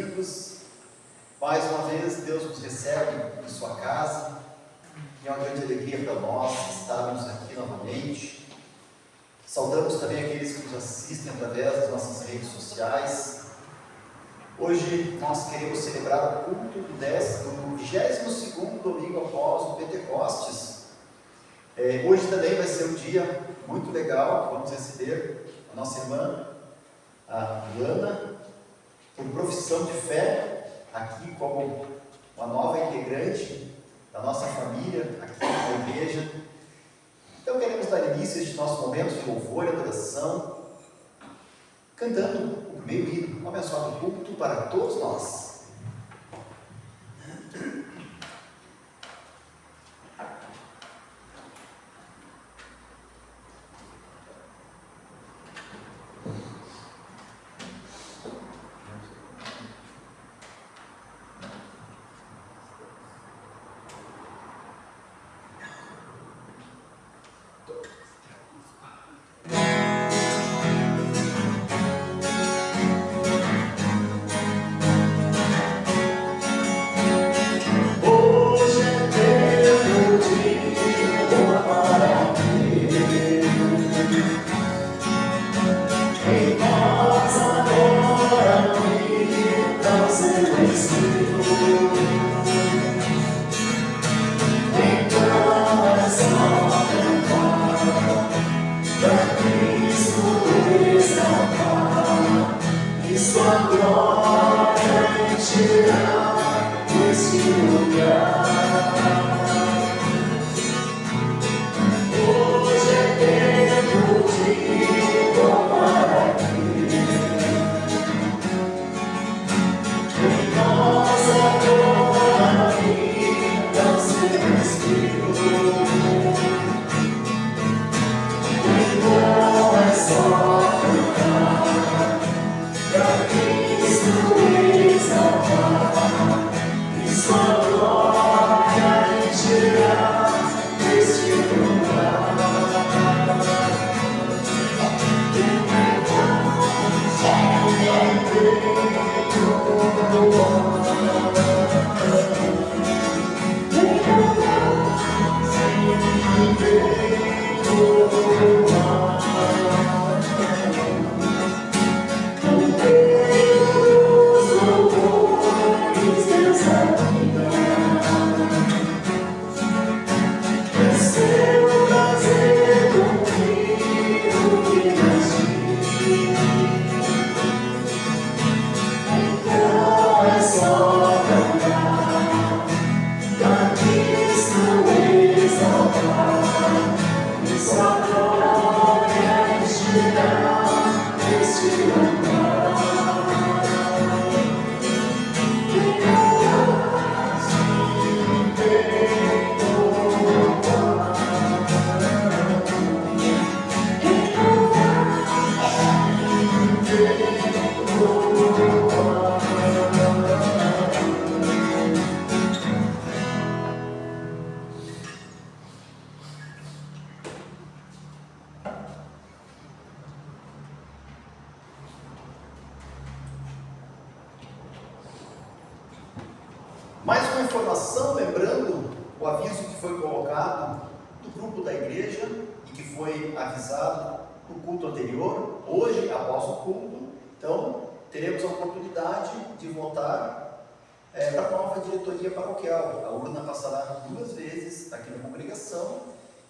bem-vindos. Mais uma vez, Deus nos recebe em sua casa. E é uma grande alegria para nós estarmos aqui novamente. Saudamos também aqueles que nos assistem através das nossas redes sociais. Hoje nós queremos celebrar o culto do 22º domingo após o Pentecostes. Hoje também vai ser um dia muito legal. Vamos receber a nossa irmã, a Luana, por profissão de fé, aqui como uma nova integrante da nossa família, aqui na igreja. Então queremos dar início a este nosso momento de louvor e adoração, cantando o primeiro hino, um abençoado culto para todos nós. Mais uma informação, lembrando o aviso que foi colocado do grupo da igreja e que foi avisado no culto anterior. Hoje, após o culto, então, teremos a oportunidade de votar para a nova diretoria paroquial. A urna passará 2 vezes aqui na congregação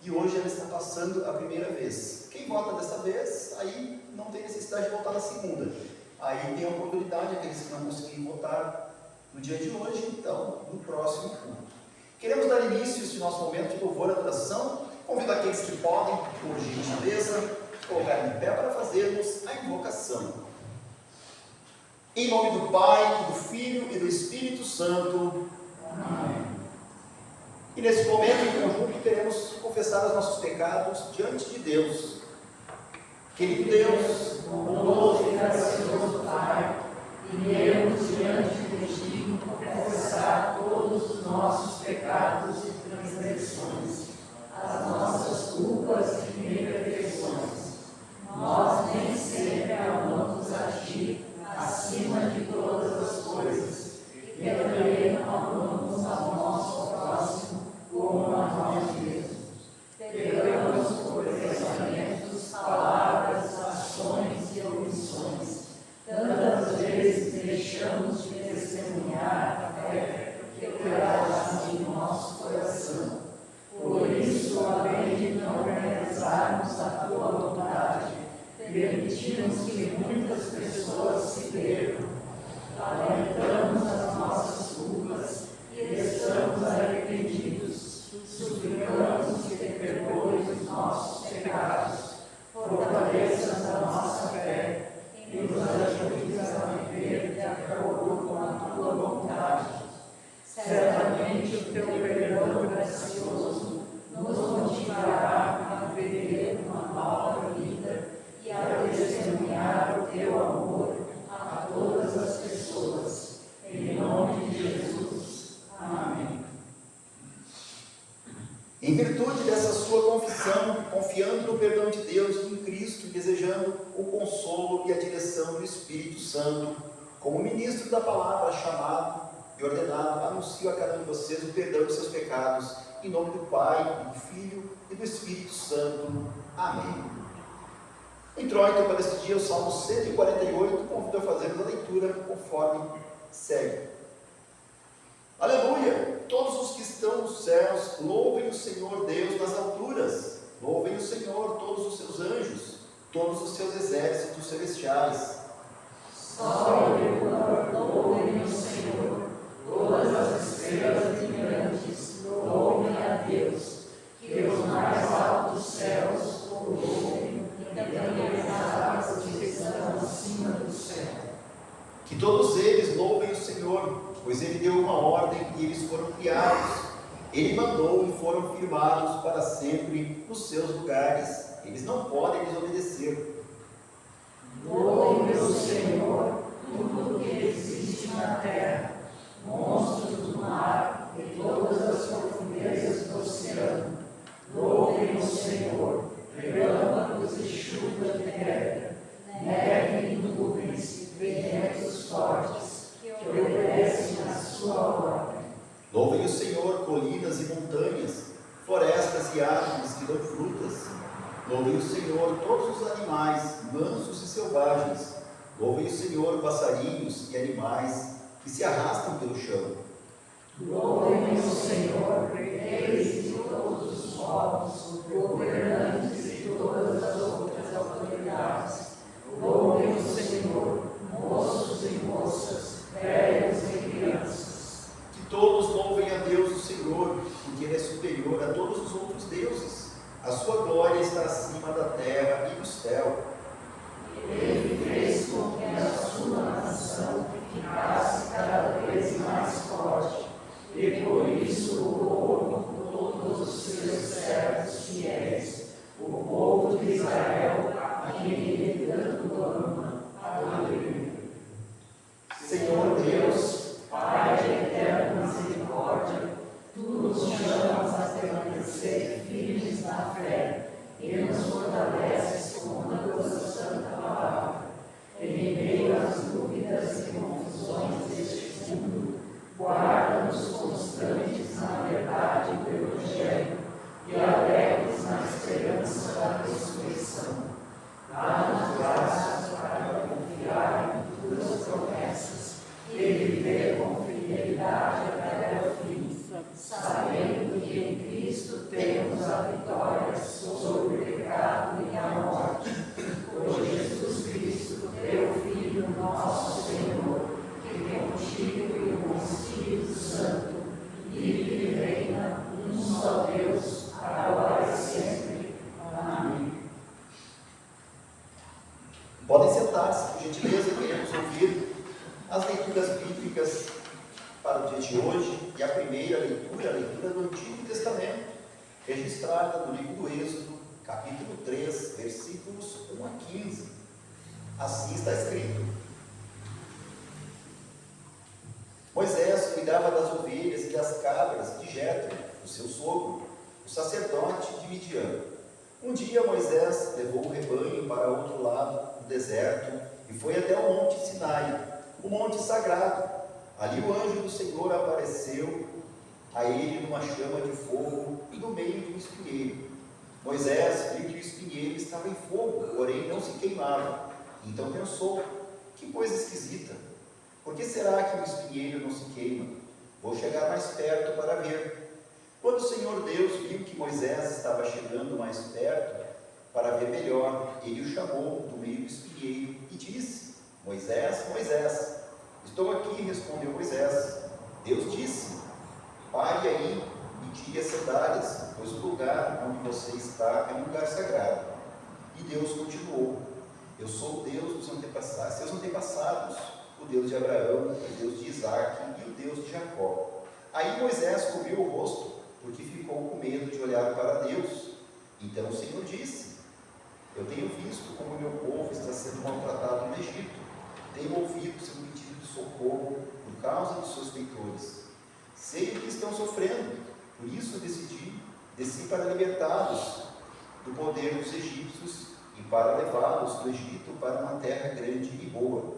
e hoje ela está passando a primeira vez. Quem vota dessa vez, aí não tem necessidade de votar na segunda. Aí tem a oportunidade, aqueles que não conseguirem votar no dia de hoje, então, no próximo culto. Queremos dar início a este nosso momento de louvor e adoração. Convido aqueles que podem, por gentileza, colocar em pé para fazermos a invocação. Em nome do Pai, do Filho e do Espírito Santo. Amém. E nesse momento, em conjunto, queremos confessar os nossos pecados diante de Deus. Querido Deus, bondoso e gracioso Pai, viemos diante de Ti confessar todos os nossos pecados e transgressões, as nossas culpas e imperfeições. Nós nem sempre amamos a Ti acima de todas as coisas. permitimos que muitas pessoas se percam. Lamentamos as nossas culpas e estamos arrependidos. Suplicamos que te perdoes os nossos pecados, fortaleças a nossa fé e nos ajudes a viver de acordo com a tua vontade. Certamente o teu perdão gracioso nos motivará a viver uma nova vida e a testemunhar o teu amor a todas as pessoas. Em nome de Jesus. Amém. Em virtude dessa sua confissão, confiando no perdão de Deus em Cristo e desejando o consolo e a direção do Espírito Santo, como ministro da palavra chamado e ordenado, anuncio a cada um de vocês o perdão de seus pecados, em nome do Pai, do Filho e do Espírito Santo. Amém. Introito para este dia o Salmo 148, convido a fazermos a leitura conforme segue. Aleluia! Todos os que estão nos céus, louvem o Senhor Deus nas alturas. Louvem o Senhor todos os seus anjos, todos os seus exércitos celestiais. Sol e lua, louvem o Senhor. Todas as estrelas brilhantes, louvem a Deus. Que os mais altos céus o louvem e também as águas que estão acima do céu. Que todos eles louvem o Senhor, pois Ele deu uma ordem e eles foram criados. Ele mandou e foram firmados para sempre nos seus lugares. Eles não podem desobedecer. Louvem o Senhor, tudo que existe na terra, monstros do mar e todas as profundezas do oceano. Louvem o Senhor, relâmpagos e chuva de pedra, neve e nuvens, ventos fortes, que obedecem à sua ordem. Louvem o Senhor, colinas e montanhas, florestas e árvores que dão frutas. Louvem o Senhor, todos os animais, mansos e selvagens. Louvem o Senhor, passarinhos e animais que se arrastam pelo chão. Louvem o Senhor, reis de todos os povos, governantes de todas as outras autoridades. Louvem o Senhor, moços e moças, velhos e crianças. Que todos louvem a Deus o Senhor, porque Ele é superior a todos os outros deuses. A sua glória está acima da terra e do céu. Ele fez com que a sua nação ficasse cada vez mais forte, e por isso o louvo com todos os seus servos fiéis, o povo de Israel, a quem ele tanto ama. Aleluia. Senhor Deus, Pai de eterna misericórdia, tu nos chamas a permanecer firmes na fé e nos fortaleces com a tua santa palavra. Em meio às dúvidas e confusões deste mundo, guarda-nos constantes na verdade do Evangelho e alegres na esperança da ressurreição. Dá-nos graças para confiar em tuas promessas e viver com fidelidade até o fim, sabendo que em Cristo temos a vitória sobre o pecado e a morte. Por Jesus Cristo, teu Filho, nosso Senhor, que contigo e com o Espírito Santo vive e reina, um só Deus, agora e sempre. Amém. podem sentar-se, por gentileza, queremos ouvir as leituras bíblicas para o dia de hoje. E a primeira leitura, a leitura do Antigo Testamento, registrada no livro do Êxodo, capítulo 3, versículos 1 a 15. Assim está escrito: Moisés cuidava das ovelhas e das cabras de Jetro, o seu sogro, o sacerdote de Midian. Um dia Moisés levou o rebanho para outro lado do deserto e foi até o monte Sinai, o monte sagrado. Ali o anjo do Senhor apareceu a ele numa chama de fogo no meio de um espinheiro. Moisés viu que o espinheiro estava em fogo, porém não se queimava. Então pensou: que coisa esquisita! Por que será que o espinheiro não se queima? Vou chegar mais perto para ver. Quando o Senhor Deus viu que Moisés estava chegando mais perto, para ver melhor, ele o chamou do meio do espinheiro e disse: Moisés, Moisés. Estou aqui, respondeu Moisés. Deus disse: pare aí e tire as sandálias, pois o lugar onde você está é um lugar sagrado. E Deus continuou: eu sou o Deus dos antepassados, seus antepassados, o Deus de Abraão, o Deus de Isaque e o Deus de Jacó. Aí Moisés cobriu o rosto, porque ficou com medo de olhar para Deus. Então o Senhor disse: eu tenho visto como o meu povo está sendo maltratado no Egito. Tenho ouvido seu pedido de socorro por causa dos seus feitores. Sei o que estão sofrendo, por isso desci para libertá-los do poder dos egípcios e para levá-los do Egito para uma terra grande e boa.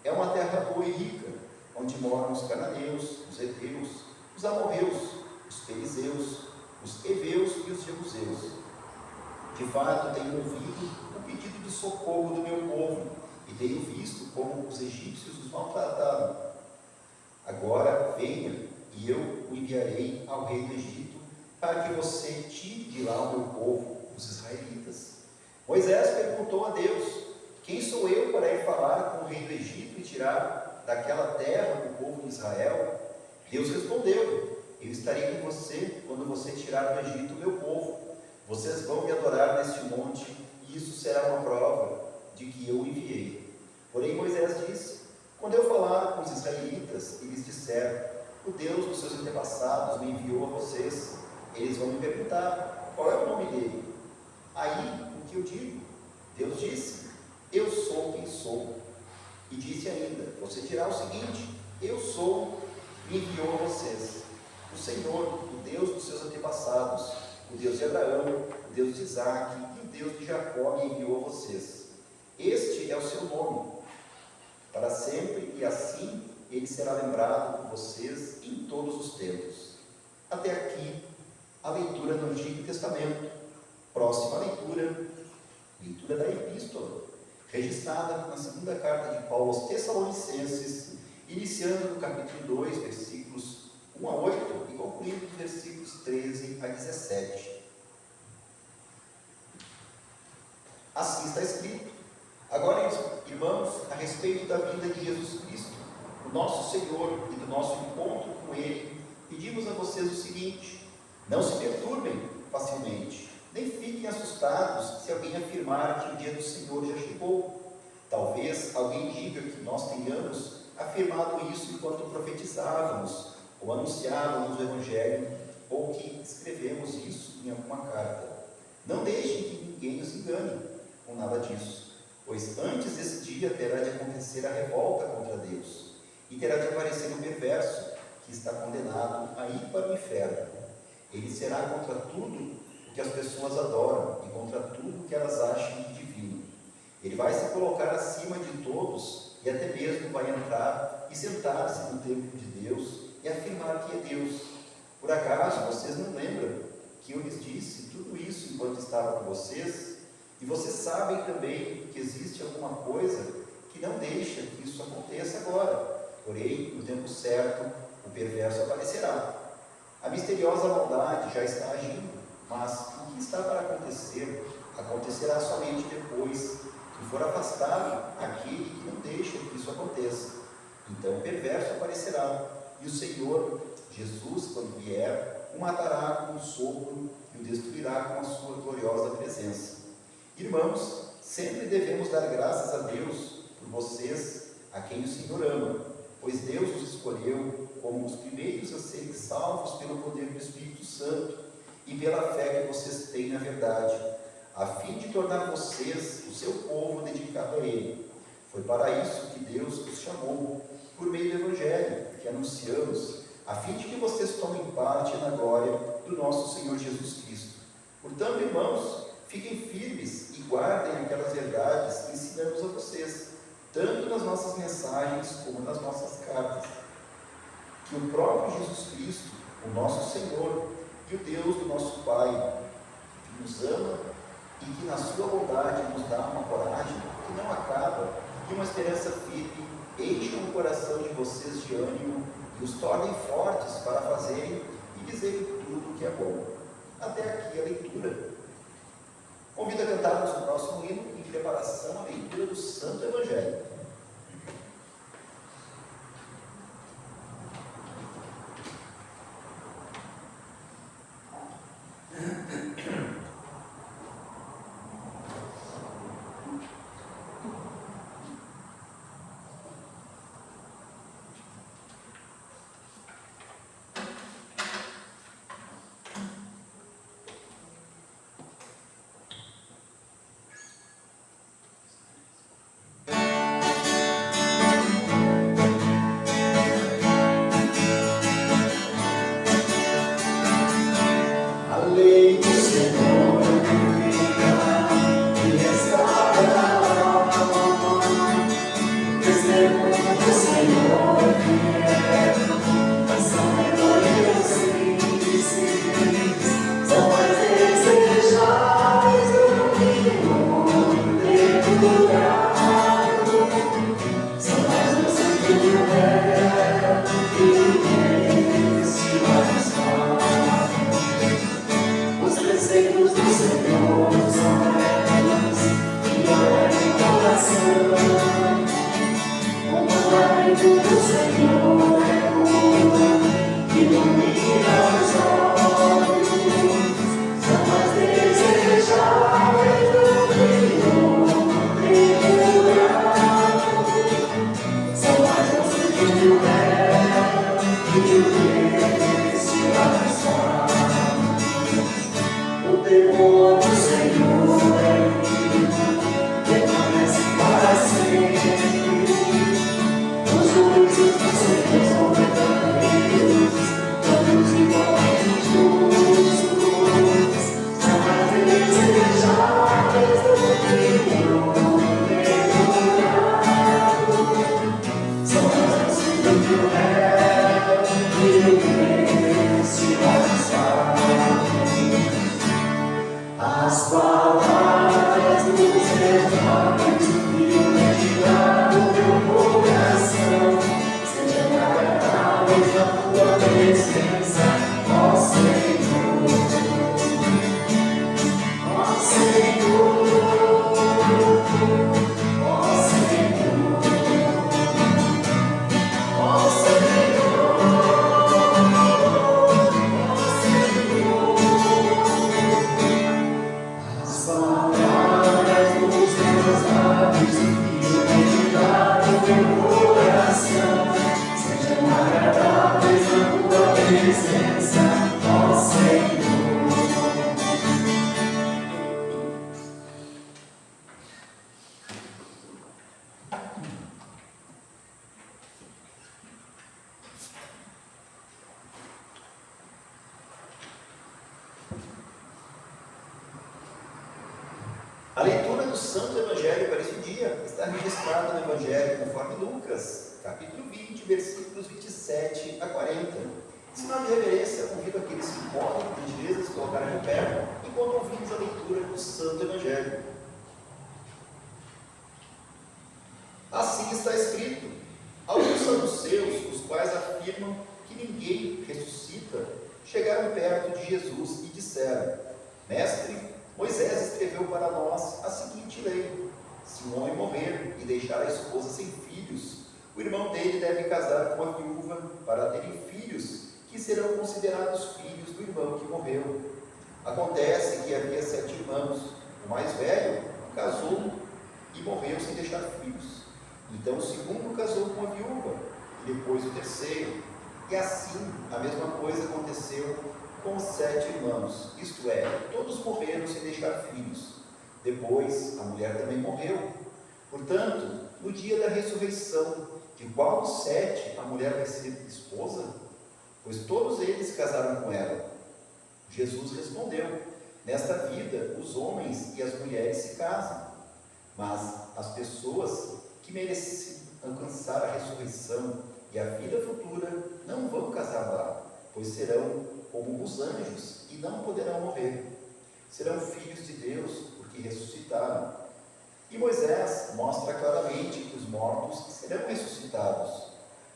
É uma terra boa e rica, onde moram os cananeus, os heteus, os amorreus, os perizeus, os heveus e os jebuseus. De fato, tenho ouvido o pedido de socorro do meu povo e tenho visto como os egípcios os maltrataram. Agora venha e eu o enviarei ao rei do Egito para que você tire de lá o meu povo, os israelitas. Moisés perguntou a Deus: quem sou eu para ir falar com o rei do Egito e tirar daquela terra o povo de Israel? Deus respondeu: eu estarei com você quando você tirar do Egito o meu povo. Vocês vão me adorar neste monte, e isso será uma prova de que eu o enviei. Porém Moisés disse: quando eu falar com os israelitas e lhes disser: o Deus dos seus antepassados me enviou a vocês, eles vão me perguntar: qual é o nome dele? Aí o que eu digo? Deus disse: eu sou quem sou. E disse ainda: você dirá o seguinte: eu sou, me enviou a vocês. O Senhor, o Deus dos seus antepassados, o Deus de Abraão, o Deus de Isaque e o Deus de Jacó me enviou a vocês. Este é o seu nome para sempre, e assim ele será lembrado por vocês em todos os tempos. Até aqui a leitura do Antigo Testamento. Próxima leitura, leitura da Epístola, registrada na segunda carta de Paulo aos Tessalonicenses, iniciando no capítulo 2, versículos 1 a 8 e concluindo nos versículos 13 a 17. Assim está escrito: agora, irmãos, a respeito da vida de Jesus Cristo, o nosso Senhor, e do nosso encontro com Ele, pedimos a vocês o seguinte: não se perturbem facilmente, nem fiquem assustados se alguém afirmar que o dia do Senhor já chegou. Talvez alguém diga que nós tenhamos afirmado isso enquanto profetizávamos, ou anunciávamos o Evangelho, ou que escrevemos isso em alguma carta. Não deixem que ninguém os engane com nada disso, pois antes desse dia terá de acontecer a revolta contra Deus, e terá de aparecer o perverso, que está condenado a ir para o inferno. Ele será contra tudo o que as pessoas adoram, e contra tudo o que elas acham de divino. Ele vai se colocar acima de todos, e até mesmo vai entrar e sentar-se no templo de Deus, e afirmar que é Deus. Por acaso vocês não lembram que eu lhes disse tudo isso enquanto estava com vocês? E vocês sabem também que existe alguma coisa que não deixa que isso aconteça agora. Porém, no tempo certo, o perverso aparecerá. A misteriosa maldade já está agindo, mas o que está para acontecer, acontecerá somente depois que for afastado aquele que não deixa que isso aconteça. Então o perverso aparecerá, e o Senhor Jesus, quando vier, o matará com um sopro e o destruirá com a sua gloriosa presença. Irmãos, sempre devemos dar graças a Deus por vocês, a quem o Senhor ama, pois Deus os escolheu como os primeiros a serem salvos pelo poder do Espírito Santo e pela fé que vocês têm na verdade, a fim de tornar vocês o seu povo dedicado a Ele. Foi para isso que Deus os chamou, por meio do Evangelho que anunciamos, a fim de que vocês tomem parte na glória do nosso Senhor Jesus Cristo. Portanto, irmãos, fiquem firmes e guardem aquelas verdades que ensinamos a vocês, tanto nas nossas mensagens como nas nossas cartas. Que o próprio Jesus Cristo, o nosso Senhor e o Deus do nosso Pai, que nos ama e que na sua bondade nos dá uma coragem que não acaba e uma esperança firme, encham o coração de vocês de ânimo e os tornem fortes para fazerem e dizerem tudo o que é bom. Até aqui a leitura. Convido a cantarmos o próximo hino em preparação à leitura do Santo Evangelho. A leitura do Santo Evangelho para esse dia está registrada no Evangelho conforme Lucas, capítulo 20, versículos 27 a 40. Em sinal de reverência, convido aqueles que podem, por gentileza, se colocarem de pé enquanto ouvimos a leitura do Santo Evangelho. Assim está escrito: alguns saduceus, os quais afirmam que ninguém ressuscita, chegaram perto de Jesus e disseram: Mestre, Moisés escreveu para nós a seguinte lei: se um homem morrer e deixar a esposa sem filhos, o irmão dele deve casar com a viúva para terem filhos, que serão considerados filhos do irmão que morreu. Acontece que havia 7 irmãos. O mais velho casou e morreu sem deixar filhos. Então o segundo casou com a viúva, e depois o terceiro. E assim a mesma coisa aconteceu com os 7 irmãos, isto é, todos morreram sem deixar filhos. Depois a mulher também morreu. Portanto, no dia da ressurreição, de qual dos 7 a mulher vai ser esposa? Pois todos eles casaram com ela. Jesus respondeu: nesta vida os homens e as mulheres se casam, mas as pessoas que merecem alcançar a ressurreição e a vida futura não vão casar lá, pois serão como os anjos e não poderão morrer. Serão filhos de Deus porque ressuscitaram. E Moisés mostra claramente que os mortos serão ressuscitados.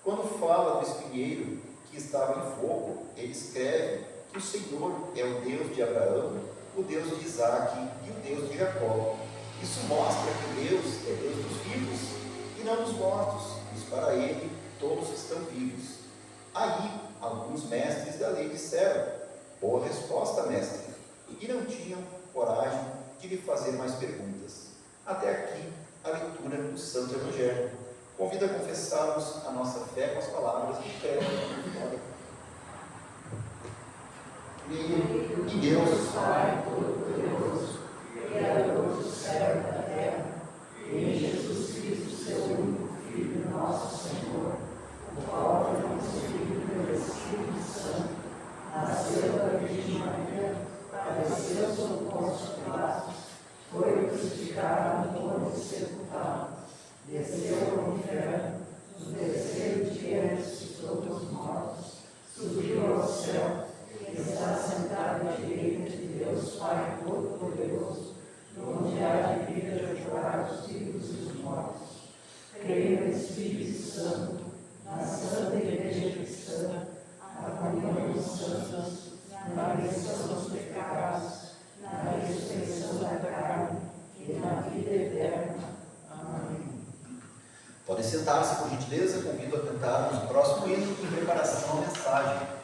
Quando fala do espinheiro que estava em fogo, ele escreve que o Senhor é o Deus de Abraão, o Deus de Isaac e o Deus de Jacó. Isso mostra que Deus é Deus dos vivos e não dos mortos, pois para Ele todos estão vivos. Aí, alguns mestres da lei disseram: boa resposta, mestre, e não tinham coragem de lhe fazer mais perguntas. Até aqui a leitura do Santo Evangelho. Convido a confessarmos a nossa fé com as palavras de fé e glória. Creio em Deus, Pai Todo-Poderoso, Criador do céu e da terra, e em Jesus Cristo, seu único Filho, nosso Senhor, o qual foi concebido pelo Espírito Santo, nasceu da Virgem Maria, padeceu sob Pôncio Pilatos, foi crucificado, morto e sepultado, desceu ao inferno, no terceiro dia ressuscitou dos mortos, subiu ao céu, e está sentado à direita de Deus Pai Todo-Poderoso, onde há de vir a julgar os vivos e os mortos. Creio no Espírito Santo, na Santa Igreja Cristã, na comunhão dos santos, na remissão dos pecados, na ressurreição da carne e na vida eterna. Amém. Podem sentar-se, por gentileza. Convido a cantarmos o próximo hino em preparação à mensagem.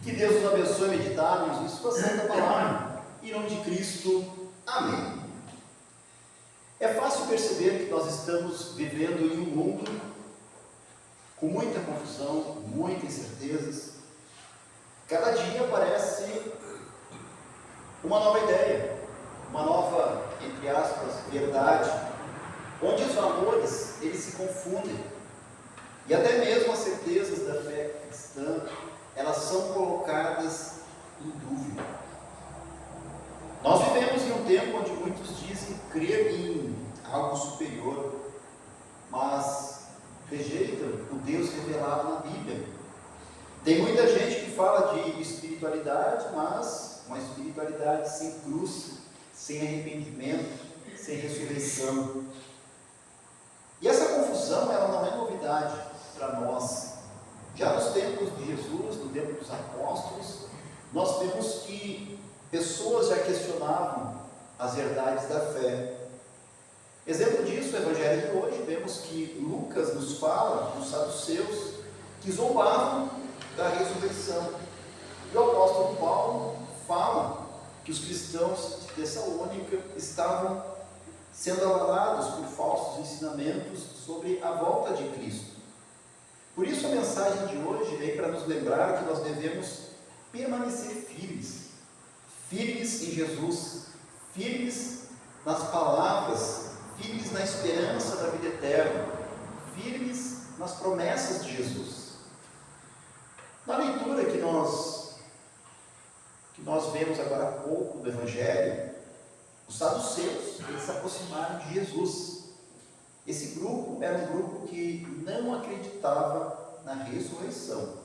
Que Deus nos abençoe a meditarmos em sua santa palavra. Em nome de Cristo. Amém. É fácil perceber que nós estamos vivendo em um mundo com muita confusão, muitas incertezas. Cada dia aparece uma nova ideia, uma nova, entre aspas, verdade, onde os valores, eles se confundem. E até mesmo as certezas da fé cristã, elas são colocadas em dúvida. tempo onde muitos dizem crer em algo superior, mas rejeitam o Deus revelado na Bíblia. Tem muita gente que fala de espiritualidade, mas uma espiritualidade sem cruz, sem arrependimento, sem ressurreição. E essa confusão, ela não é novidade para nós. Já nos tempos de Jesus, no tempo dos apóstolos, nós vemos que pessoas já questionavam as verdades da fé. Exemplo disso, o Evangelho de hoje, vemos que Lucas nos fala dos saduceus que zombavam da ressurreição. E o apóstolo Paulo fala que os cristãos de Tessalônica estavam sendo avalados por falsos ensinamentos sobre a volta de Cristo. Por isso a mensagem de hoje vem para nos lembrar que nós devemos permanecer firmes, firmes em Jesus, firmes nas palavras, firmes na esperança da vida eterna, firmes nas promessas de Jesus. Na leitura que nós vemos agora há pouco do Evangelho, os saduceus, eles se aproximaram de Jesus. Esse grupo era um grupo que não acreditava na ressurreição.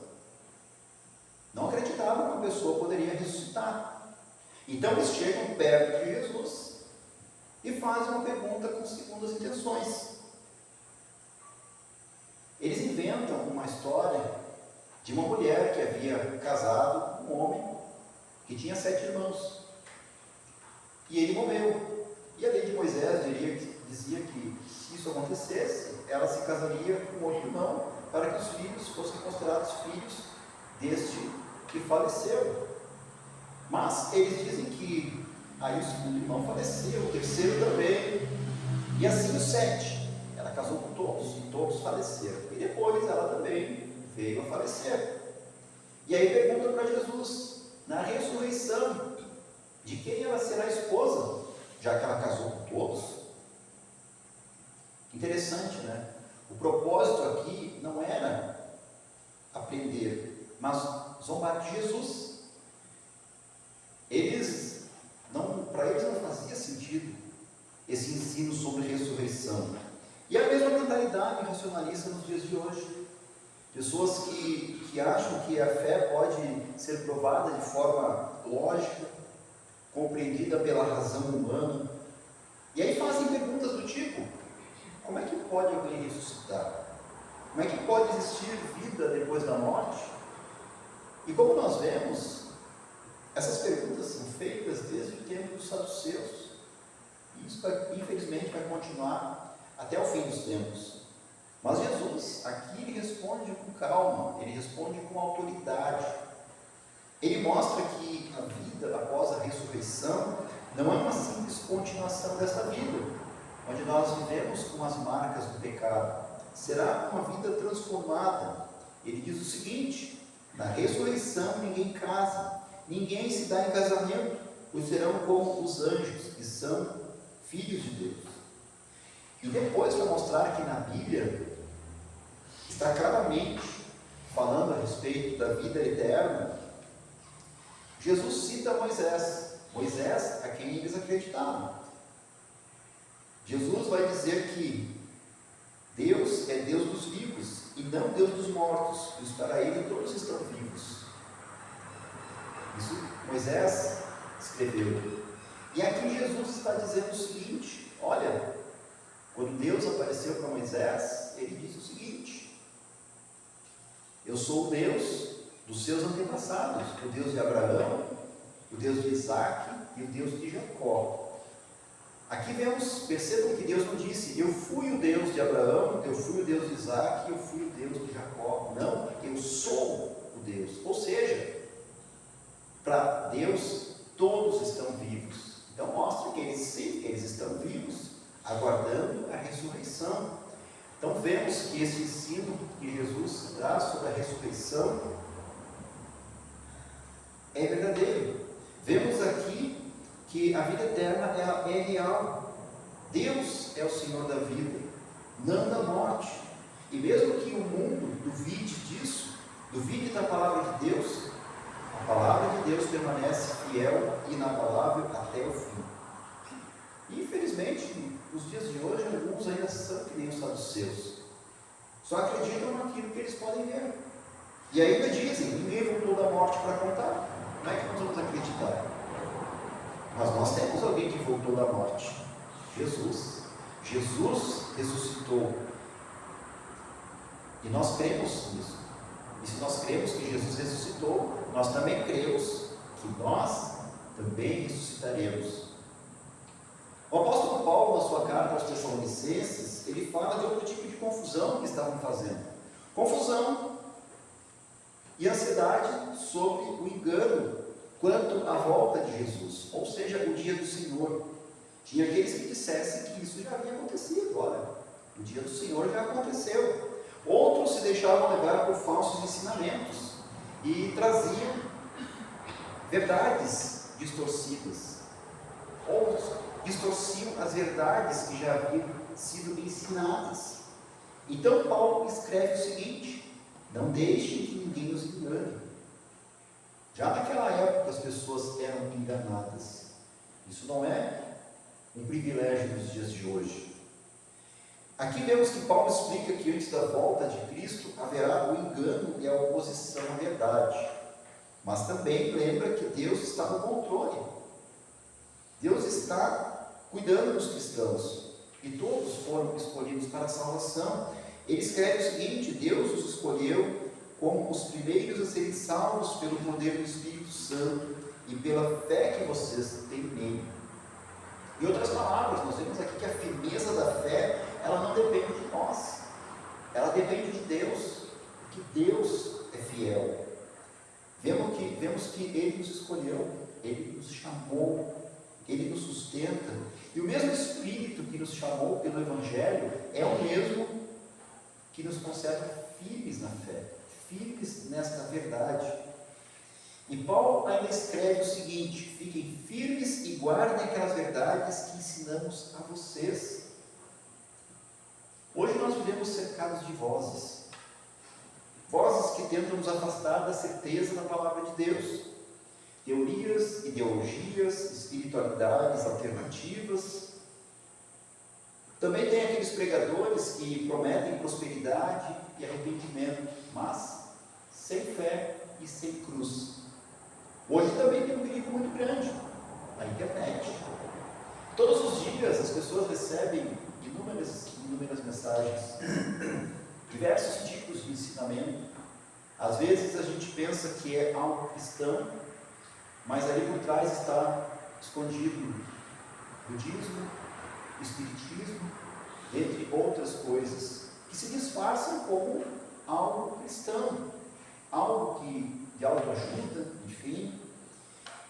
Não acreditava que uma pessoa poderia ressuscitar. Então eles chegam perto de Jesus e fazem uma pergunta com segundas intenções. Eles inventam uma história de uma mulher que havia casado com um homem que tinha 7 irmãos. E ele morreu. E a lei de Moisés dizia que, se isso acontecesse, ela se casaria com outro irmão, para que os filhos fossem considerados filhos deste que faleceu. Mas eles dizem que aí o segundo irmão faleceu, o terceiro também, e assim os 7. Ela casou com todos, e todos faleceram. E depois ela também veio a falecer. E aí pergunta para Jesus, na ressurreição, de quem ela será esposa, já que ela casou com todos? Interessante, né? O propósito aqui não era aprender, mas zombar de Jesus. Para eles não fazia sentido esse ensino sobre ressurreição. E a mesma mentalidade racionalista nos dias de hoje. Pessoas que acham que a fé pode ser provada de forma lógica, compreendida pela razão humana. E aí fazem perguntas do tipo: como é que pode alguém ressuscitar? Como é que pode existir vida depois da morte? E como nós vemos, essas perguntas são feitas desde o tempo dos saduceus. E isso, infelizmente, vai continuar até o fim dos tempos. Mas Jesus, aqui, ele responde com calma, ele responde com autoridade. Ele mostra que a vida após a ressurreição não é uma simples continuação dessa vida, onde nós vivemos com as marcas do pecado. Será uma vida transformada. Ele diz o seguinte: na ressurreição ninguém casa, ninguém se dá em casamento, pois serão como os anjos, que são filhos de Deus. E depois vai mostrar que na Bíblia está claramente falando a respeito da vida eterna. Jesus cita Moisés, a quem eles acreditavam. Jesus vai dizer que Deus é Deus dos vivos e não Deus dos mortos, pois para ele todos estão vivos. Isso Moisés escreveu. E aqui Jesus está dizendo o seguinte: olha, quando Deus apareceu para Moisés, ele disse o seguinte: eu sou o Deus dos seus antepassados, o Deus de Abraão, o Deus de Isaac e o Deus de Jacó. Aqui percebam que Deus não disse: eu fui o Deus de Abraão, eu fui o Deus de Isaac, eu fui o Deus de Jacó. Não, eu sou o Deus. Ou seja, para Deus todos estão vivos. Então mostra que eles estão vivos, aguardando a ressurreição. Então vemos que esse ensino que Jesus dá sobre a ressurreição é verdadeiro. Vemos aqui que a vida eterna é real. Deus é o Senhor da vida, não da morte. E mesmo que o mundo duvide disso, duvide da palavra de Deus, a palavra de Deus permanece fiel e inabalável até o fim. Infelizmente, nos dias de hoje, alguns ainda são que nem os saduceus. Só acreditam naquilo que eles podem ver. E ainda dizem, ninguém voltou da morte para contar. Como é que nós vamos acreditar? Mas nós temos alguém que voltou da morte. Jesus. Jesus ressuscitou. E nós cremos nisso. E se nós cremos que Jesus ressuscitou, nós também cremos que nós também ressuscitaremos. O apóstolo Paulo, na sua carta aos Tessalonicenses, ele fala de outro tipo de confusão que estavam fazendo. Confusão e ansiedade sobre o engano quanto à volta de Jesus, ou seja, o dia do Senhor. Tinha aqueles que dissessem que isso já havia acontecido. Olha, o dia do Senhor já aconteceu. Outros se deixavam levar por falsos ensinamentos e traziam verdades distorcidas. Outros distorciam as verdades que já haviam sido ensinadas. Então Paulo escreve o seguinte: não deixem que ninguém os engane. Já naquela época as pessoas eram enganadas. Isso não é um privilégio dos dias de hoje. Aqui vemos que Paulo explica que antes da volta de Cristo haverá o engano e a oposição à verdade. Mas também lembra que Deus está no controle. Deus está cuidando dos cristãos. E todos foram escolhidos para a salvação. Ele escreve o seguinte: Deus os escolheu como os primeiros a serem salvos pelo poder do Espírito Santo e pela fé que vocês têm nele. Em outras palavras, nós vemos aqui que a firmeza da fé, ela não depende de nós, ela depende de Deus, porque Deus é fiel. Vemos que Ele nos escolheu, Ele nos chamou, Ele nos sustenta, e o mesmo Espírito que nos chamou pelo Evangelho é o mesmo que nos conserva firmes na fé, firmes nesta verdade. E Paulo ainda escreve o seguinte: fiquem firmes e guardem aquelas verdades que ensinamos a vocês. Hoje nós vivemos cercados de vozes que tentam nos afastar da certeza da palavra de Deus. Teorias, ideologias, espiritualidades alternativas. Também tem aqueles pregadores que prometem prosperidade e arrependimento, mas sem fé e sem cruz. Hoje também tem um perigo muito grande, a internet. Todos os dias as pessoas recebem inúmeras mensagens, diversos tipos de ensinamento. Às vezes a gente pensa que é algo cristão, mas ali por trás está escondido budismo, espiritismo, entre outras coisas, que se disfarçam como algo cristão, algo de autoajuda, enfim.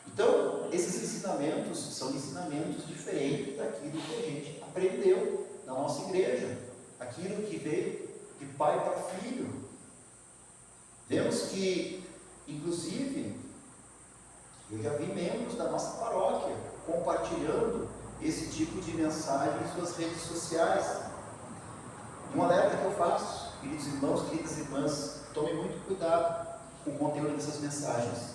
Então, esses ensinamentos são ensinamentos diferentes daquilo que a gente aprendeu na nossa igreja, aquilo que veio de pai para filho. Vemos que, inclusive, eu já vi membros da nossa paróquia compartilhando esse tipo de mensagem em suas redes sociais. Um alerta que eu faço, queridos irmãos, queridas irmãs, tomem muito cuidado com o conteúdo dessas mensagens.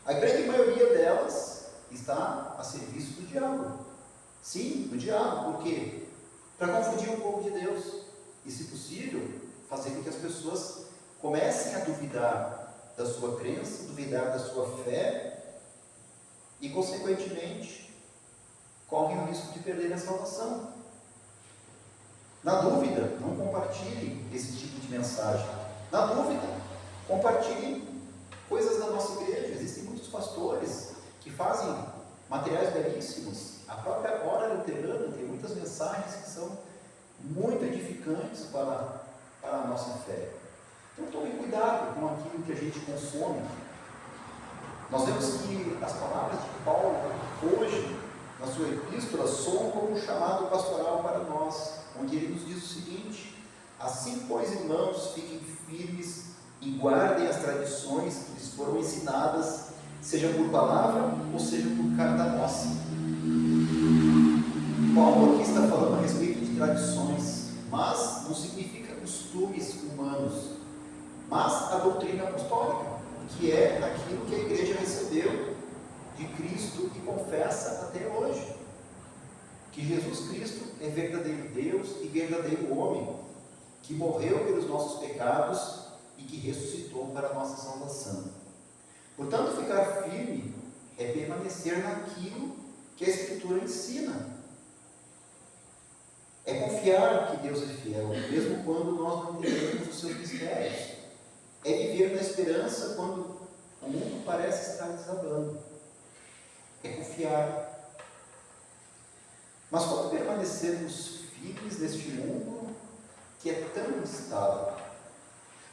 A grande maioria delas está a serviço do diabo. Sim, do diabo. Por quê? Para confundir um pouco de Deus. E, se possível, fazer com que as pessoas comecem a duvidar da sua crença, duvidar da sua fé e, consequentemente, correm o risco de perder a salvação. Na dúvida, não compartilhem esse tipo de mensagem. Na dúvida, compartilhem coisas da nossa igreja. Existem muitos pastores que fazem materiais belíssimos. A própria Hora Luterana tem muitas mensagens que são muito edificantes para a nossa fé. Então tome cuidado com aquilo que a gente consome. Nós vemos que as palavras de Paulo hoje, na sua epístola, soam como um chamado pastoral para nós, onde ele nos diz o seguinte: assim, pois, irmãos, fiquem firmes e guardem as tradições que lhes foram ensinadas, seja por palavra ou seja por carta nossa. Paulo aqui está falando a respeito de tradições, mas não significa costumes humanos, mas a doutrina apostólica, que é aquilo que a igreja recebeu de Cristo e confessa até hoje. que Jesus Cristo é verdadeiro Deus e verdadeiro homem, que morreu pelos nossos pecados e que ressuscitou para a nossa salvação. Portanto, ficar firme é permanecer naquilo que a Escritura ensina. É confiar que Deus é fiel, mesmo quando nós não entendemos os seus mistérios. É viver na esperança quando o mundo parece estar desabando. É confiar. Mas como permanecermos firmes neste mundo que é tão instável?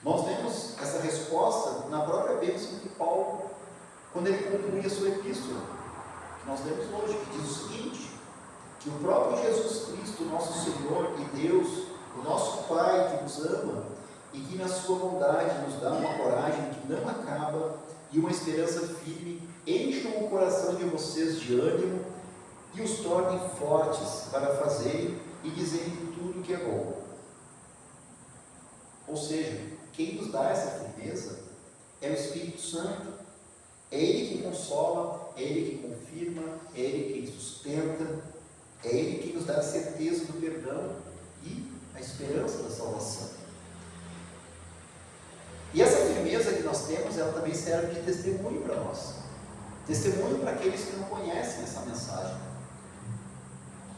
Nós vemos essa resposta na própria bênção de Paulo, quando ele conclui a sua epístola, que nós lemos hoje, que diz o seguinte: que o próprio Jesus Cristo, nosso Senhor e Deus, o nosso Pai que nos ama e que na sua bondade nos dá uma coragem que não acaba e uma esperança firme, encham o coração de vocês de ânimo e os tornem fortes para fazerem e dizerem tudo que é bom. Ou seja, quem nos dá essa firmeza é o Espírito Santo. É Ele que consola, é Ele que confirma, é Ele quem sustenta, é Ele que nos dá a certeza do perdão e a esperança da salvação. E essa firmeza que nós temos, ela também serve de testemunho para nós. Testemunho para aqueles que não conhecem essa mensagem.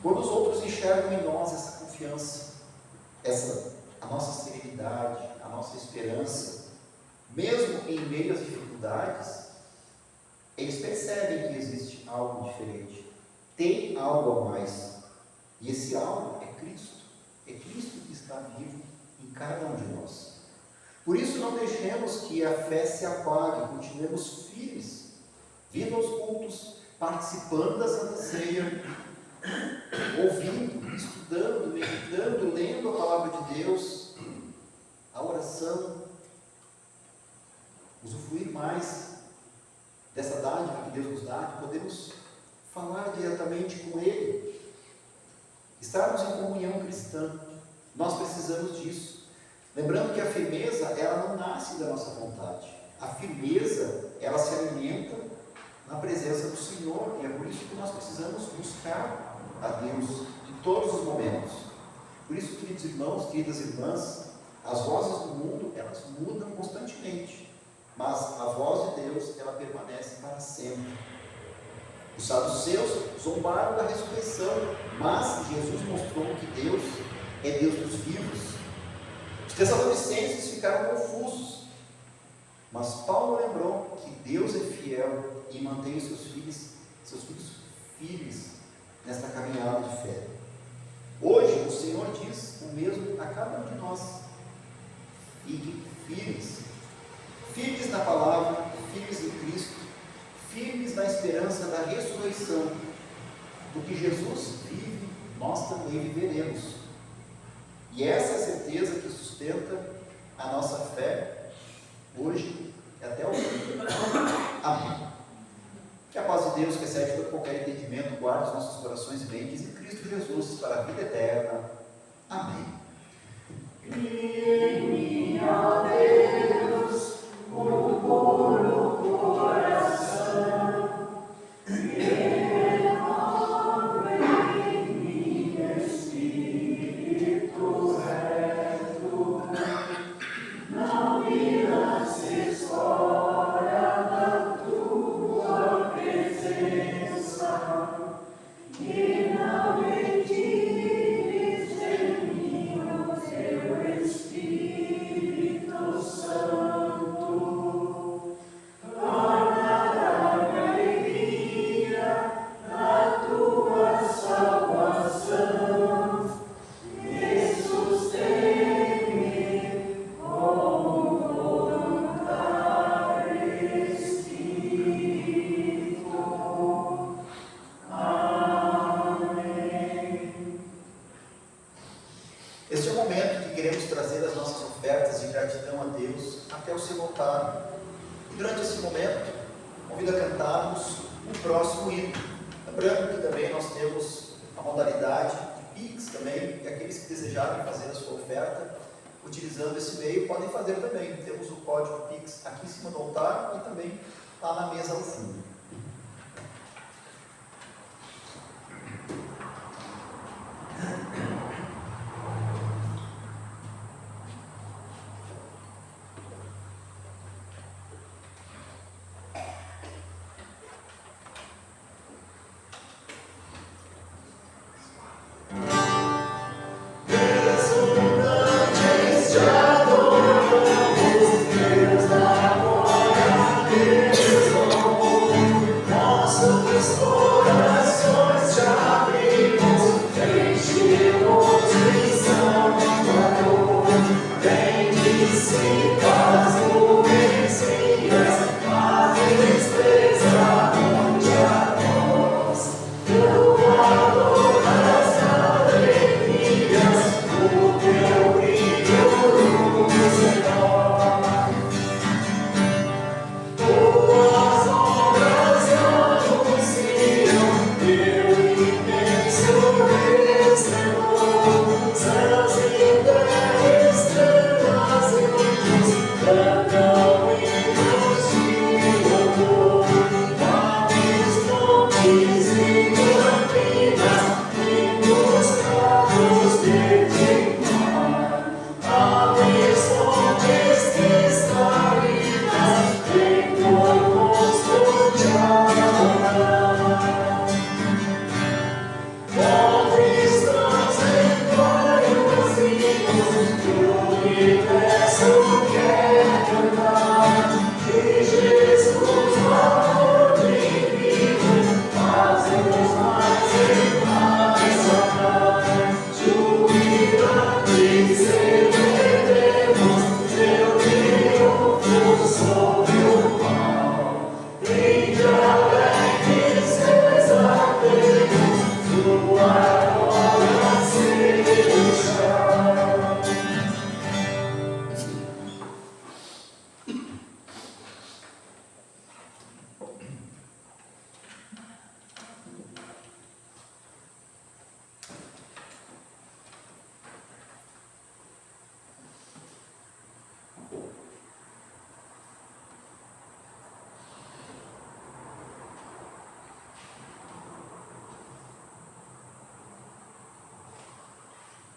Quando os outros enxergam em nós essa confiança, a nossa serenidade, a nossa esperança, mesmo em meio às dificuldades, eles percebem que existe algo diferente. Tem algo a mais. E esse algo é Cristo. É Cristo que está vivo em cada um de nós. Por isso não deixemos que a fé se apague, continuemos firmes, vindo aos cultos, participando da Santa Ceia, ouvindo, estudando, meditando, lendo a Palavra de Deus, a oração, usufruir mais dessa dádiva que Deus nos dá, que podemos falar diretamente com Ele, estarmos em comunhão cristã. Nós precisamos disso. Lembrando que a firmeza, ela não nasce da nossa vontade. A firmeza, ela se alimenta na presença do Senhor, e é por isso que nós precisamos buscar a Deus em todos os momentos. Por isso, queridos irmãos, queridas irmãs, as vozes do mundo, elas mudam constantemente, mas a voz de Deus, ela permanece para sempre. Os saduceus zombaram da ressurreição, mas Jesus mostrou que Deus é Deus dos vivos. Os tessalonicenses ficaram confusos, mas Paulo lembrou que Deus é fiel e mantém os seus filhos firmes nesta caminhada de fé. Hoje o Senhor diz o mesmo a cada um de nós: fiquem firmes, firmes na palavra, firmes em Cristo, firmes na esperança da ressurreição, porque Jesus vive, nós também viveremos. E essa é a certeza que sustenta a nossa fé hoje e até o fim. Amém. Que a paz de Deus, que excede todo qualquer entendimento, guarde os nossos corações bem, em Cristo Jesus, para a vida eterna. Amém. Crie em mim, ó Deus, o puro coração, e renova em mim espírito reto. Não me lances fora da tua presença, e não retires de mim o teu Espírito Santo. Torna a alegria da tua salvação e sustém-me com voluntário Espírito. Amém. Este é o momento que queremos trazer as nossas ofertas de gratidão a Deus até o seu altar. E durante esse momento, convido a cantarmos o próximo hino. Lembrando que também nós temos a modalidade de Pix também, e aqueles que desejarem fazer a sua oferta, utilizando esse meio, podem fazer também. Temos o código Pix aqui em cima do altar e também lá na mesa ao fundo.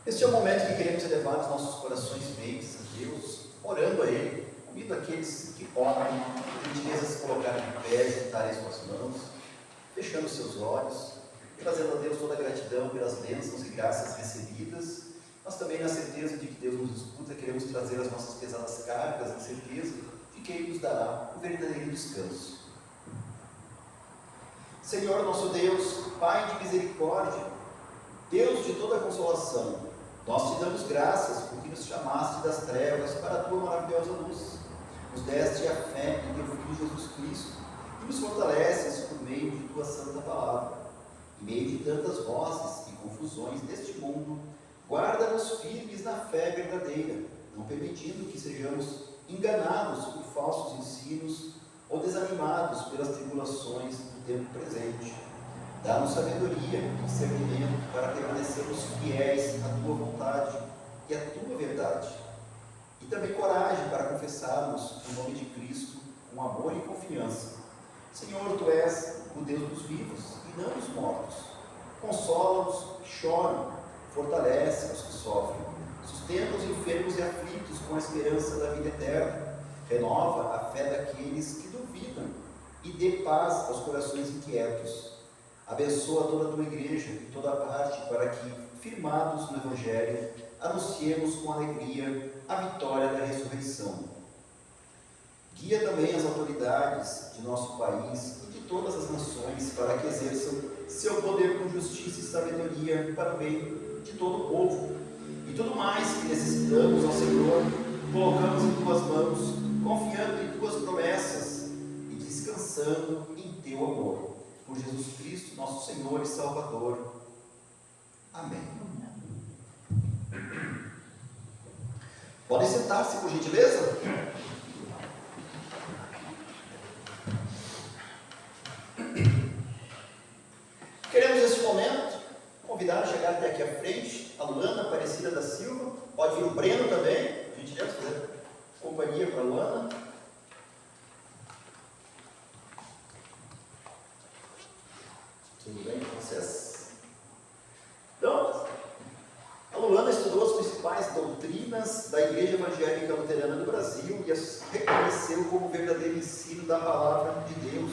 Este é o momento que queremos elevar os nossos corações meios a Deus, orando a Ele, convido aqueles que podem, por gentileza, se colocar em pé, juntarem suas mãos, fechando seus olhos, e trazendo a Deus toda a gratidão pelas bênçãos e graças recebidas, mas também na certeza de que Deus nos escuta, queremos trazer as nossas pesadas cargas, na certeza de que Ele nos dará o verdadeiro descanso. Senhor nosso Deus, Pai de misericórdia, Deus de toda consolação, nós te damos graças porque nos chamaste das trevas para a tua maravilhosa luz. Nos deste a fé em teu Filho Jesus Cristo e nos fortaleces por meio de tua santa palavra. Em meio de tantas vozes e confusões deste mundo, guarda-nos firmes na fé verdadeira, não permitindo que sejamos enganados por falsos ensinos ou desanimados pelas tribulações do tempo presente. Dá-nos sabedoria e discernimento para permanecermos fiéis à tua vontade e à tua verdade. E também coragem para confessarmos o nome de Cristo com amor e confiança. Senhor, tu és o Deus dos vivos e não dos mortos. Consola-os que choram, fortalece os que sofrem, sustenta os enfermos e aflitos com a esperança da vida eterna, renova a fé daqueles que duvidam e dê paz aos corações inquietos. Abençoa toda a tua igreja em toda parte, para que, firmados no Evangelho, anunciemos com alegria a vitória da ressurreição. Guia também as autoridades de nosso país e de todas as nações, para que exerçam seu poder com justiça e sabedoria para o bem de todo o povo. E tudo mais que necessitamos ao Senhor, colocamos em tuas mãos, confiando em tuas promessas e descansando em teu amor. Por Jesus Cristo, nosso Senhor e Salvador. Amém. Podem sentar-se, por gentileza? Queremos, neste momento, convidar a chegar até aqui à frente a Luana Aparecida da Silva. Pode vir o Breno também, por gentileza, fazer companhia para a Luana. Tudo bem com vocês? Então, a Luana estudou as principais doutrinas da Igreja Evangélica Luterana do Brasil e as reconheceu como verdadeiro ensino da Palavra de Deus.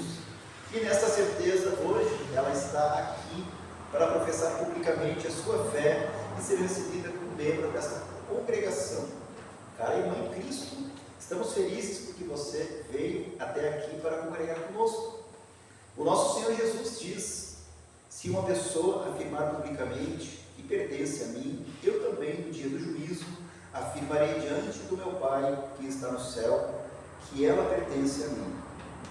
E nesta certeza, hoje, ela está aqui para professar publicamente a sua fé e ser recebida como membro desta congregação. Cara, irmã em Cristo, estamos felizes porque você veio até aqui para congregar conosco. O nosso Senhor Jesus diz: se uma pessoa afirmar publicamente que pertence a mim, eu também, no dia do juízo, afirmarei diante do meu Pai que está no céu, que ela pertence a mim.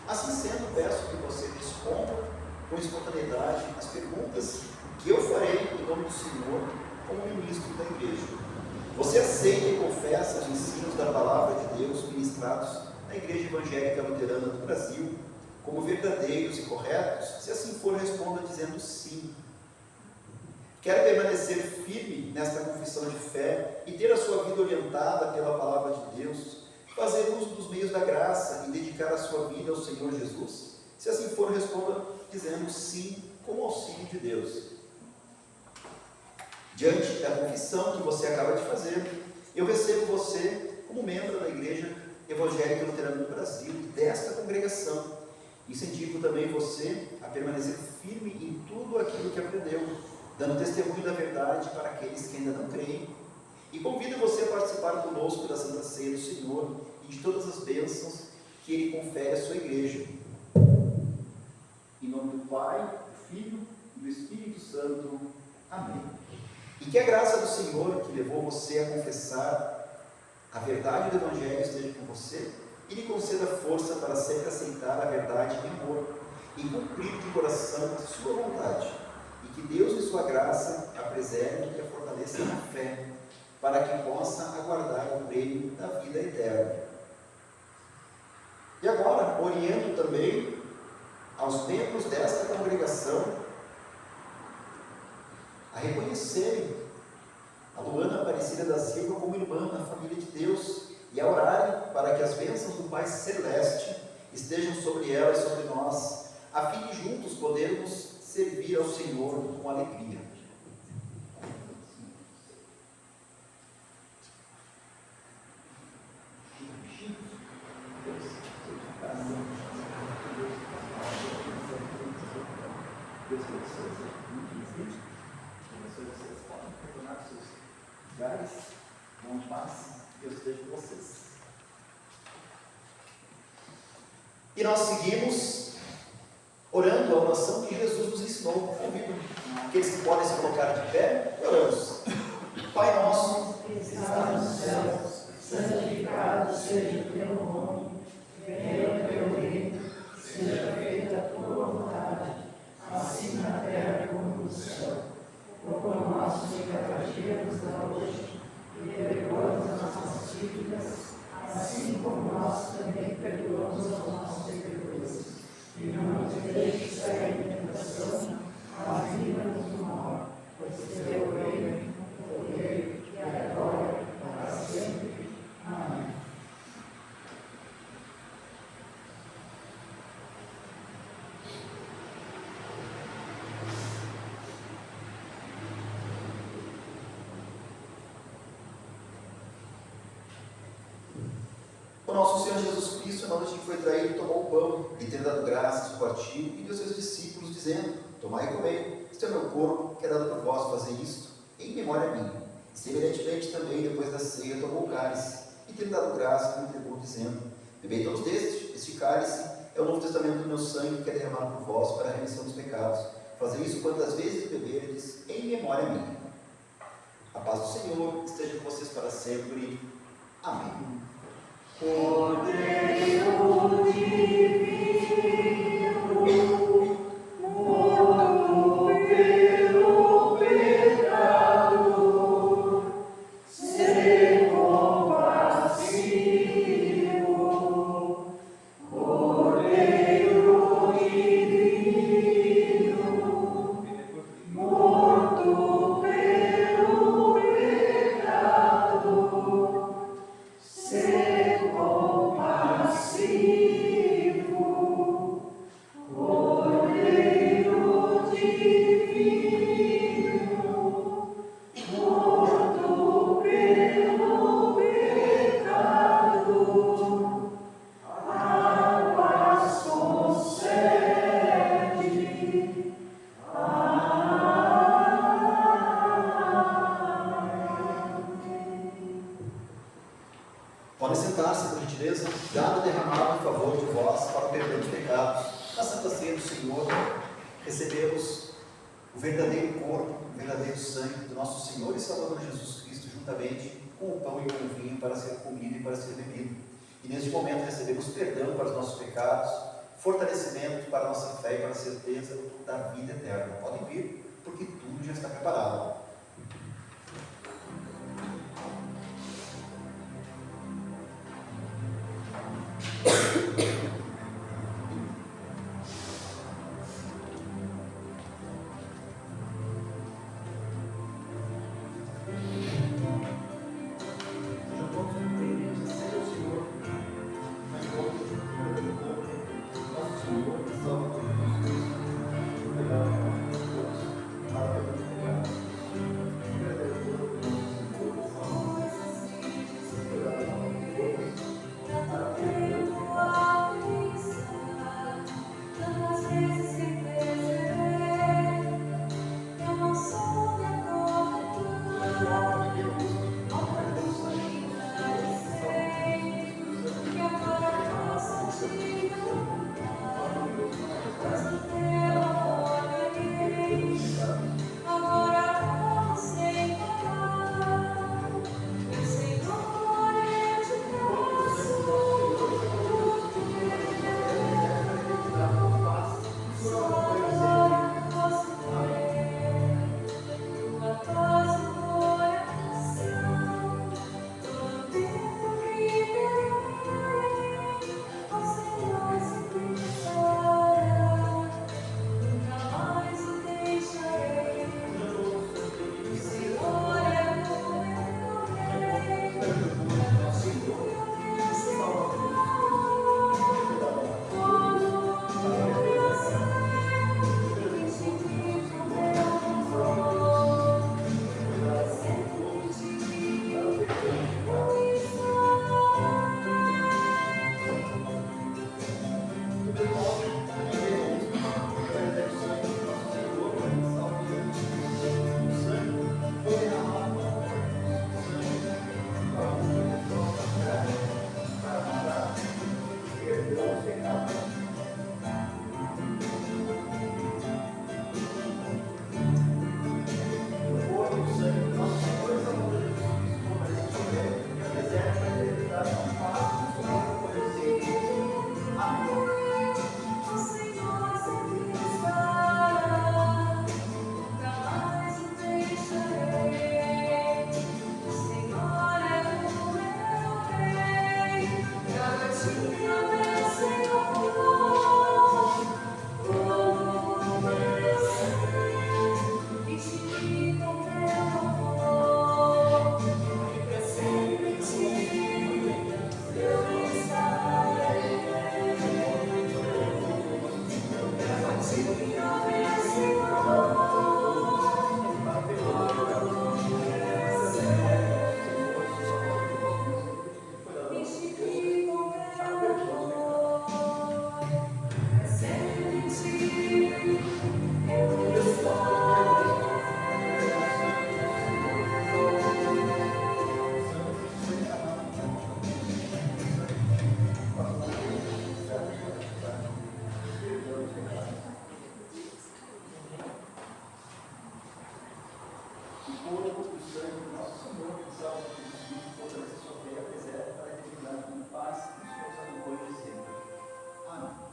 Assim sendo, peço que você responda com espontaneidade as perguntas que eu farei em nome do Senhor como ministro da igreja. Você aceita e confessa os ensinos da palavra de Deus ministrados na Igreja Evangélica Luterana do Brasil como verdadeiros e corretos? Se assim for, responda dizendo sim. Quer permanecer firme nesta confissão de fé e ter a sua vida orientada pela palavra de Deus, fazer uso dos meios da graça e dedicar a sua vida ao Senhor Jesus? Se assim for, responda dizendo sim, com o auxílio de Deus. Diante da confissão que você acaba de fazer, eu recebo você como membro da Igreja Evangélica Luterana do Brasil, desta congregação. Incentivo também você a permanecer firme em tudo aquilo que aprendeu, dando testemunho da verdade para aqueles que ainda não creem. E convido você a participar conosco da Santa Ceia do Senhor e de todas as bênçãos que Ele confere à sua igreja. Em nome do Pai, do Filho e do Espírito Santo. Amém. E que a graça do Senhor, que levou você a confessar a verdade do Evangelho, esteja com você e lhe conceda força para sempre aceitar a verdade em amor e cumprir de coração a sua vontade. E que Deus, em sua graça, a preserve e a fortaleça na fé, para que possa aguardar o prêmio da vida eterna. E agora, oriento também aos membros desta congregação a reconhecerem a Luana Aparecida da Silva como irmã na família de Deus e a orarem para que as bênçãos do Pai Celeste estejam sobre ela e sobre nós, a fim de juntos podermos servir ao Senhor com alegria. podem retornar aos seus lugares. Bom paz, Deus esteja com vocês. E nós seguimos orando a oração que Jesus nos ensinou. Convido aqueles que podem se colocar de pé, oramos. Pai nosso, que está nos céus, santificado seja o teu nome, venha o teu reino, seja feita a tua vontade, assim na terra como no céu. O pão nosso de cada dia nos dá hoje, e perdoa-nos as nossas dívidas, assim como nós também perdoamos aos nossos devedores. E não nos deixes cair em tentação, mas livra-nos do mal, pois teu reino, o poder e a glória para sempre. Amém. O nosso Senhor Jesus Cristo, na noite que foi traído, tomou o pão e, tendo dado graças, partiu e deu aos seus discípulos, dizendo: tomai e comei, este é o meu corpo, que é dado por vós, fazei isto em memória minha. E semelhantemente também, depois da ceia, tomou o cálice e, tendo dado graças, me entregou, dizendo: bebei todos este cálice é o novo testamento do meu sangue, que é derramado por vós para a remissão dos pecados. Fazei isso quantas vezes beberdes em memória minha. A paz do Senhor esteja com vocês para sempre. Amém. Cordeiro divino, morto pelo pecado, se compassivo. Cordeiro divino, morto pelo pecado, se compassivo, Cordeiro divino, morto pelo pecado, a paz concede. Podem sentar-se, por gentileza. Dado derramado em favor de vós para o perdão de pecados. Na Santa Ceia do Senhor, recebemos o verdadeiro corpo, o verdadeiro sangue do nosso Senhor e Salvador Jesus Cristo, juntamente com o pão e com o vinho para ser comido e para ser bebido. E neste momento recebemos perdão para os nossos pecados, fortalecimento para a nossa fé e para a certeza da vida eterna. Podem vir, porque tudo já está preparado. sangue do nosso Senhor, que salva o Espírito, fortalece sua fé, preserva para a eternidade com paz e descanso hoje e sempre. Amém.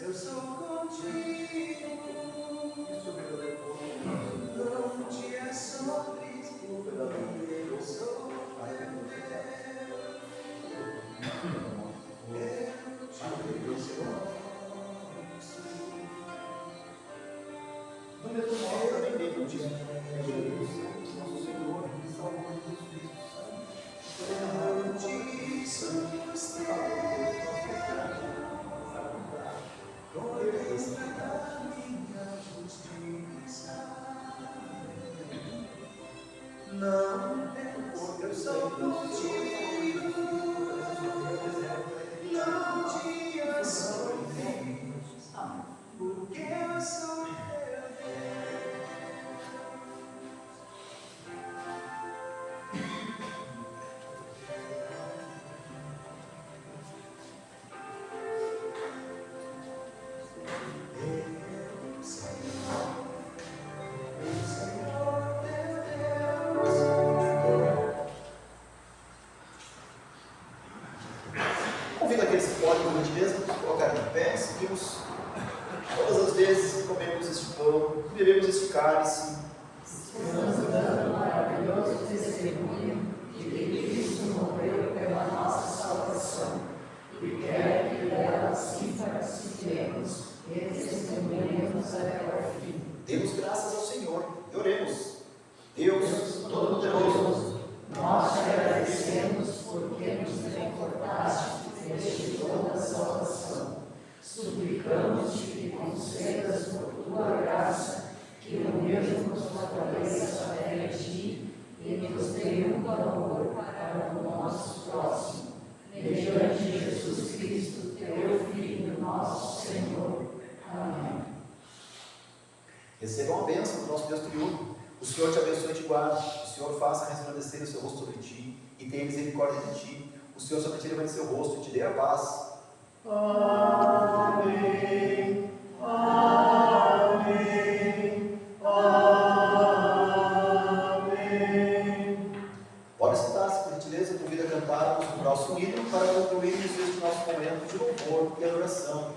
Eu sou contigo, não te é sobre, eu sou teu No mesmo modo também Deus diz nosso Senhor, que salvou Jesus Cristo, não eu sou contigo, não te é sobre, porque eu sou teu Deus. Convido aqueles que podem, por gentileza, nos colocarem de pé. Seguimos todas as vezes que comemos este pão, que bebemos este cálice. Estamos dando um maravilhoso testemunho de que Cristo morreu pela nossa salvação e quer que dela assim participemos e testemunhemos até o fim. Demos graças ao Senhor e oremos. Deus Todo-Poderoso, nós te agradecemos porque nos confortaste neste dom da salvação. Suplicamos-te que concedas por tua graça que o mesmo nos fortaleça a fé em ti e nos dê um amor para o nosso próximo. Mediante Jesus Cristo, teu Filho, nosso Senhor. Amém. recebam a bênção do nosso Deus triunfo. O Senhor te abençoe e te guarde. O Senhor faça resplandecer o seu rosto sobre ti e tenha misericórdia de ti. O Senhor sobre ti levante seu rosto e te dê a paz. Amém. Amém. Amém. Pode sentar-se, por gentileza. Eu convido a cantarmos o próximo hino para concluirmos este nosso momento de louvor e adoração.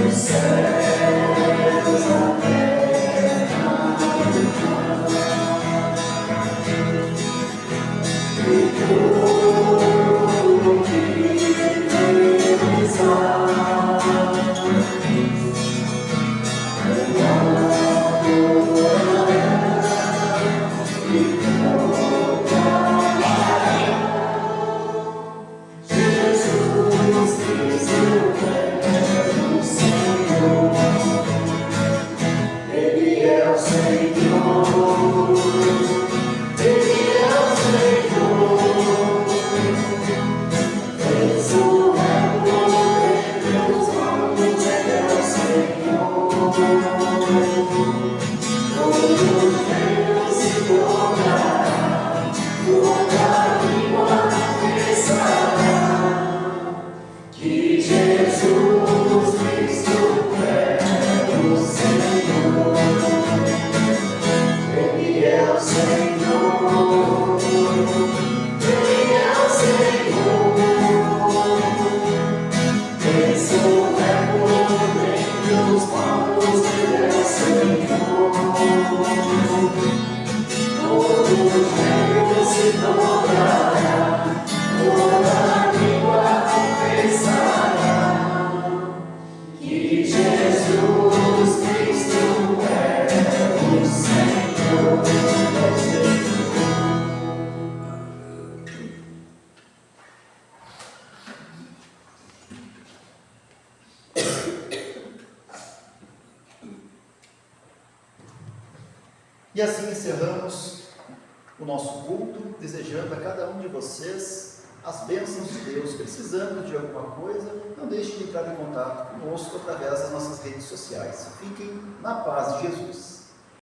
Os céus, a terra, E assim encerramos o nosso culto, desejando a cada um de vocês as bênçãos de Deus. Precisando de alguma coisa, não deixe de entrar em contato conosco através das nossas redes sociais. Fiquem na paz de Jesus.